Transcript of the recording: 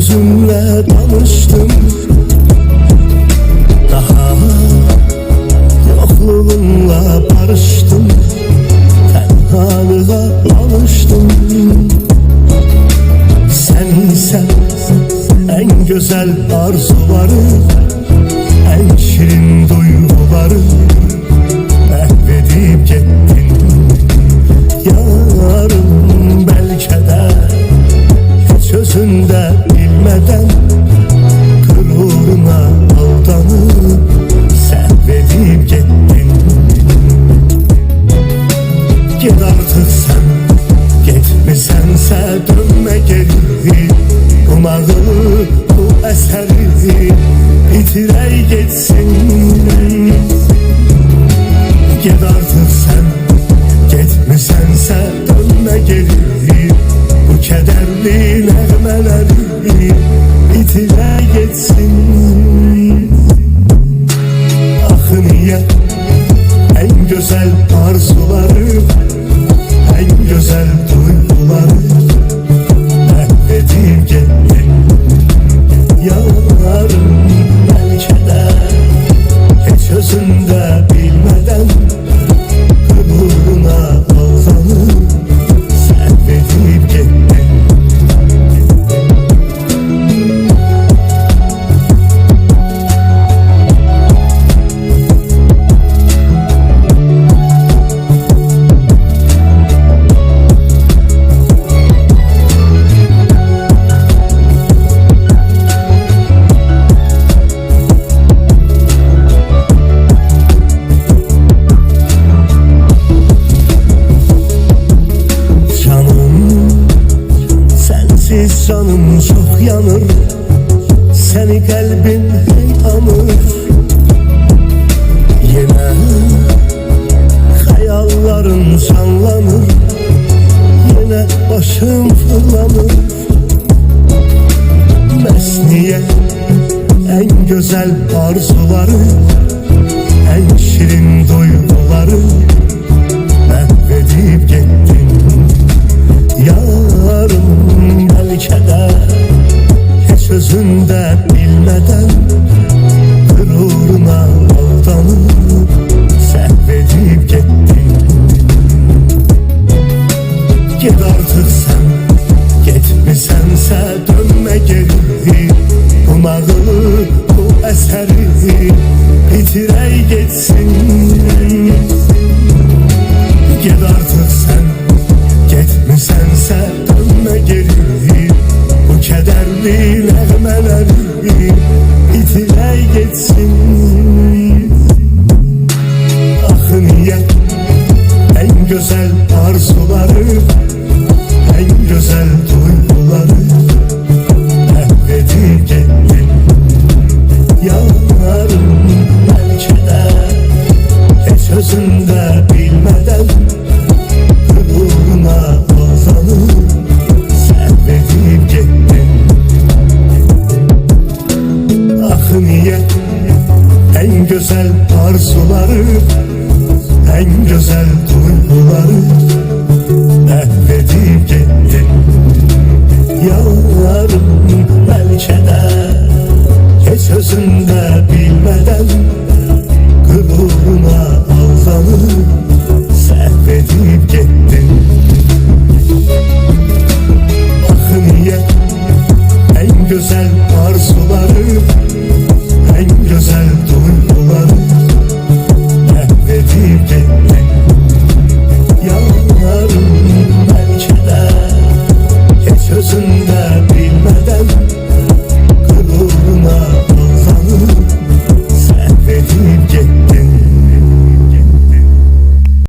özümle tanıştım. Daha yokluğunla barıştım. Tenhalığa alıştım. Sen isen en güzel arzuları, en şirin duyguları mahvedip gittin. Yarın belki de hiç özünde bilmeden gururuna aldanıp sevvedip gittin. Git artık sen, gitmisense dönme geri. Bu nağılı, bu eseri bitirey gitsin. Git artık sen, gitmisense dönme geri. Bu kederli nəğmələri bitirey gitsin. Axı niye en güzel arzuları, en güzel duyguları mahvedip gittin. Yarın belki de hiç özünde bilmeden gururuna aldanıp sevvedip gittin. Canım çok yanır, seni kalbin anır. Yine hayallerin canlanır, yine başım fırlanır. Mesniye en güzel arzuları, en şirin duyguları mahvedip gittin. Yarın belki de hiç özünde bilmeden gururuna aldanıp sevvedip gittin. Git artık sen, gitmisense dönme geri. Bu nağılı, bu eseri bitirey gitsin. Git artık sen, gitmisense dönme geri. Bu kederli nəğmələri bitirey gitsin. Axı niye en güzel arzuları, en güzel duyguları mahvedip gittin. Yarın belki de hiç özünde bilmeden gururuna aldanıp sevvedip gittin. Axı niye en güzel arzuları, en güzel duyguları mahvedip gittin. Yarın belki de hiç özünde bilmeden gururuna aldanıp sevvedip gittin. Axı niye en güzel arzuları, en güzel duyguları